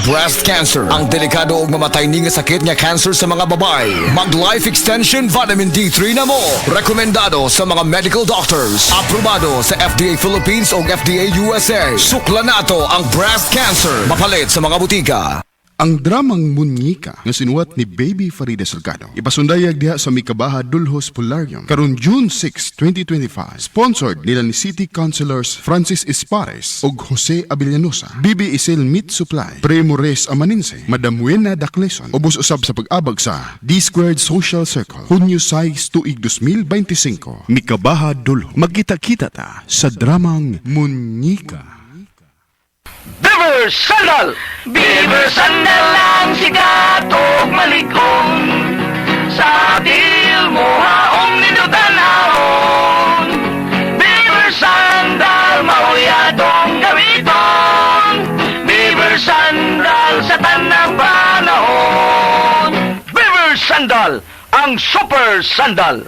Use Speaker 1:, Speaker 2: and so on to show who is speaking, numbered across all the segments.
Speaker 1: breast cancer. Ang delikado og mamatay ni nga sakit nga cancer sa mga babae. Mag Life Extension Vitamin D3 na mo. Rekomendado sa mga medical doctors. Aprobado sa FDA Philippines o FDA USA. Sukla nato ang breast cancer. Mapalit sa mga butika.
Speaker 2: Ang dramang Muñeca nga sinuwat ni Baby Farida Salgado ipasundayag diha sa Mikabaha Dulhos Polarium karon June 6, 2025. Sponsored nila ni City Councilors Francis Espares ug Jose Avellanosa, BB Isil Meat Supply, Premores Amaninse, Madam Wena Dacleson, ubos usab sa pag-abag sa D-Squared Social Circle, Hunyo 6 tuig 2025. Mikabaha Dulhos. Magkita-kita ta sa dramang Muñeca.
Speaker 3: Beaver Sandal! Beaver Sandal ang sikat og maligong sa til mo haong ninutanahon. Beaver Sandal mauyadong gamiton. Beaver Sandal sa tanang panahon. Beaver Sandal ang super sandal.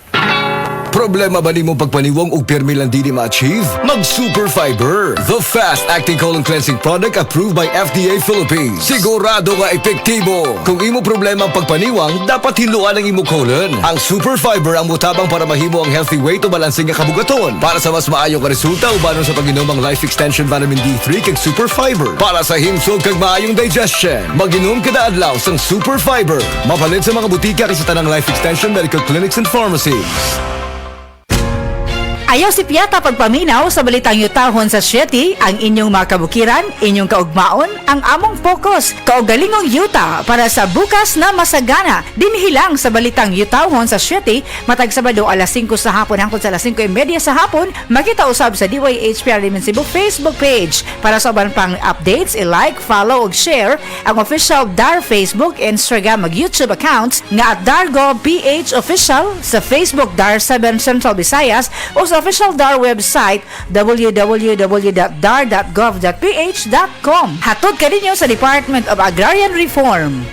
Speaker 1: Problema ba ni mo pagpaniwang og pirmi lang di ma-achieve? Mag Super Fiber, the fast-acting colon cleansing product approved by FDA Philippines. Sigurado nga epektibo. Kung imo problema ang pagpaniwang, dapat hiluan ang imo colon. Ang Super Fiber ang mutabang para mahimo ang healthy weight o balansing nga kabugaton. Para sa mas maayo nga resulta ubanon sa pag-inom ang Life Extension Vitamin D3 kag Super Fiber. Para sa himsog kag maayong digestion, mag-inom kada adlaw sang Super Fiber. Mapalit sa mga butika kay sa tanang Life Extension Medical Clinics and Pharmacies.
Speaker 4: Ayaw si Piata pagpaminaw sa balitang yutahon sa Sieti, ang inyong mga kabukiran, inyong kaugmaon, ang among focus, kaugalingong yuta para sa bukas na masagana. Dinhilang sa balitang yutahon sa Sieti, matag Sabado alas 5 sa hapon hangtod sa alas 5:30 sa hapon, makita usab sa DYHPR Limen Cebu Facebook page. Para sa uban pang updates, i-like, follow ug share ang official DAR Facebook, Instagram ug YouTube accounts nga at DarGovPH Official sa Facebook DAR 7 Central Visayas o sa official DAR website www.dar.gov.ph.com. Hatod kaninyo sa Department of Agrarian Reform.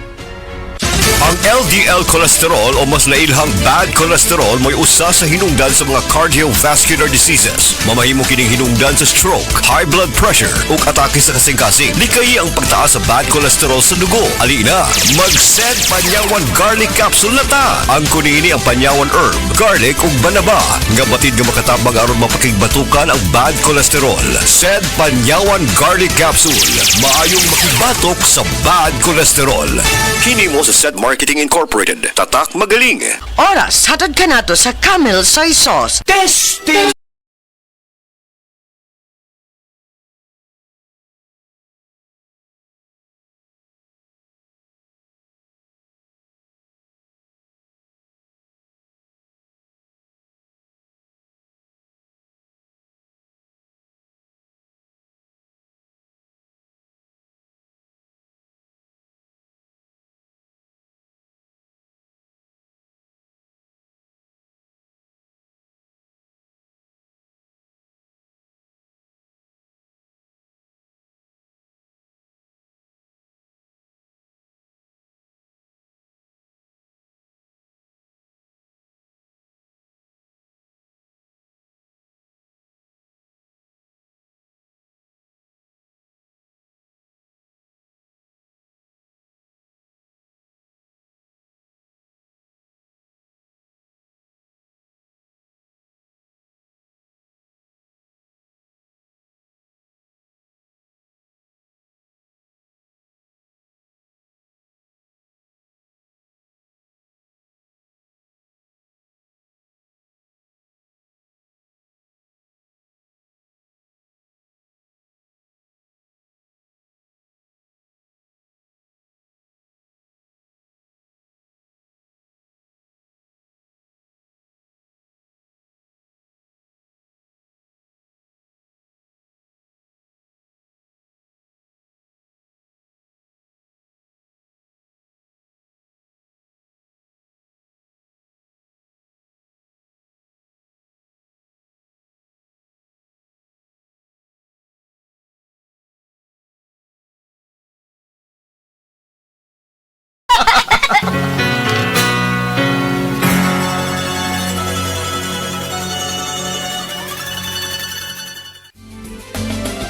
Speaker 5: Ang LDL cholesterol o mas nailhang bad cholesterol mo'y usa sa hinungdan sa mga cardiovascular diseases. Mamahimo kining hinungdan sa stroke, high blood pressure ug atake sa kasing-kasing. Likay ang pagtaas sa bad cholesterol sa dugo. Alina, mag-Sed Panyawan Garlic Capsule na ta. Ang kunini ang Panyawan herb, garlic ug banaba nga batid nga makatabang aron mapakigbatukan ang bad cholesterol. Sed Panyawan Garlic Capsule. Maayong makibatok sa bad cholesterol. Hini mo sa Sed Marketing Incorporated. Tatak magaling.
Speaker 6: Oras, hatod ka nato sa Camel Soy Sauce.
Speaker 3: Testing!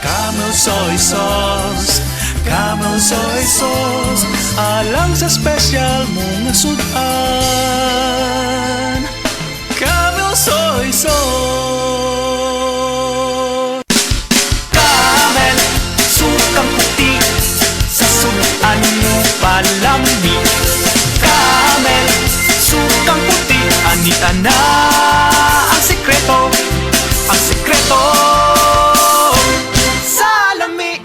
Speaker 7: Camel soy sauce, Camel soy sauce alang sa special mong sudan. Camel soy sauce. Camel, sukang puti sa sudan mo palami. Camel, sukang puti, anita na ang sekreto, ang sekreto sa lami.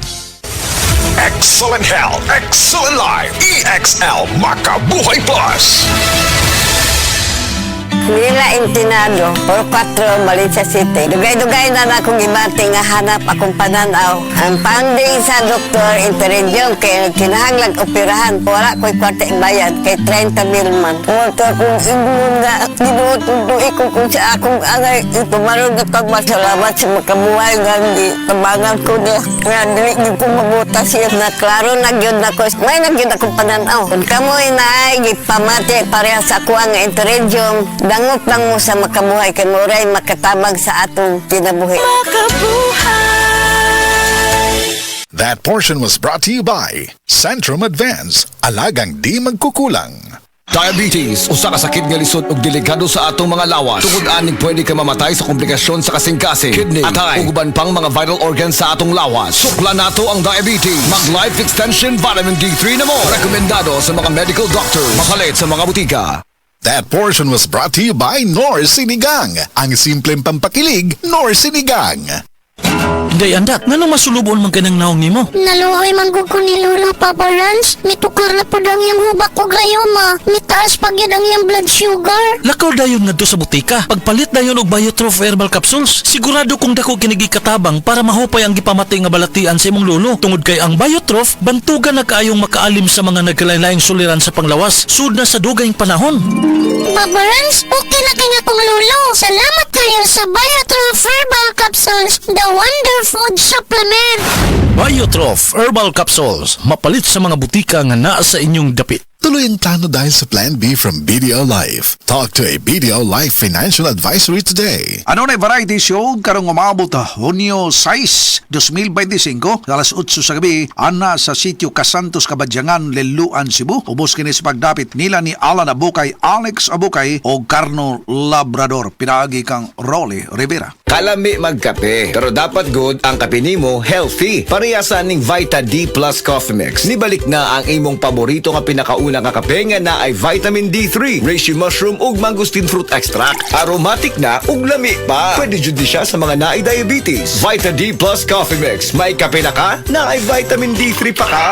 Speaker 5: Excellent health, excellent life. EXL Makabuhay Plus.
Speaker 8: Nila Intinado, por 4, Malaysia City. Dugay-dugay na akong ibati nga hanap akong pananaw. Ang funding sa doktor Interregion kay kinahanglang operahan. Wala ko'y kwarte bayad kay 30,000 man. Muto akong ignon nga ginutuloy ko kung sa akong angay. Tumarong na pagmasalamat sa makabuhay nga di tabangan ko na. Nga dili niyo ko mabuta siya na klaro nagyod na ko. May nagyod akong pananaw. Kung kamoy na ay gipamati parehas sa ako ang Interregion, dangot lang mo sa makabuhay kay Moray makatabang sa atong kinabuhi.
Speaker 9: That portion was brought to you by Centrum Advance, alagang di magkukulang.
Speaker 1: Diabetes, usa ka sakit nga lisod ug delikado sa atong mga lawas. Tungod aning pwede ka mamatay sa komplikasyon sa kasing-kasing, kidney, atay, ug uban pang mga vital organs sa atong lawas. Sukla nato ang diabetes. Mag Life Extension Vitamin D3 na mo. Rekomendado sa mga medical doctor. Mapalit sa mga butika.
Speaker 9: That portion was brought to you by Nor Sinigang, ang simpleng pampakilig Nor Sinigang.
Speaker 7: Day andak, nanong masulubon man kanang naong nimo?
Speaker 10: Naluhoy man ko ni Lolo, Papa Rans. Mitukar na po ang iyang hubak o gayoma. Mitaas pag yun ang iyang blood sugar.
Speaker 7: Lakaw dayon nga do sa butika. Pagpalit dayon og Biotrof Herbal Capsules. Sigurado kung dako kinigi katabang para mahupay ang gipamatay nga balatian sa imong lolo. Tungod kay ang Biotrof, bantugan na kaayong makaalim sa mga nagkalain-laing suliran sa panglawas. Sud na sa dugayng panahon.
Speaker 10: Papa Rans, okay na kaya kong Lolo. Salamat kayo sa Biotrof Herbal Capsules, the Wonder Food Supplement.
Speaker 7: Biotrof Herbal Capsules. Mapalit sa mga butika nga naa sa inyong dapit.
Speaker 9: Tuloy ang plano dahil sa Plan B from BDO Life. Talk to a BDO Life Financial Advisory today.
Speaker 11: Ano na variety show karong umabot Hunyo 6, 2025 alas 8 sa gabi ana sa sitio Casantos, Kabadyangan, Leluan, Cebu. Ubos kini sa pagdapit nila ni Alan Abukay, Alex Abukay o Carno Labrador. Pinaagi kang Rolly Rivera.
Speaker 1: Kalami magkape, pero dapat good ang kape nimo healthy. Parehasan ning Vita D Plus Coffee Mix. Nibalik na ang imong paborito nga pinakauna nga kape nga na ay vitamin D3, reishi mushroom ug mangosteen fruit extract. Aromatic na ug lami pa. Pwede jud di siya sa mga naay diabetes. Vita D Plus Coffee Mix. May kape na ka, na ay vitamin D3 pa ka.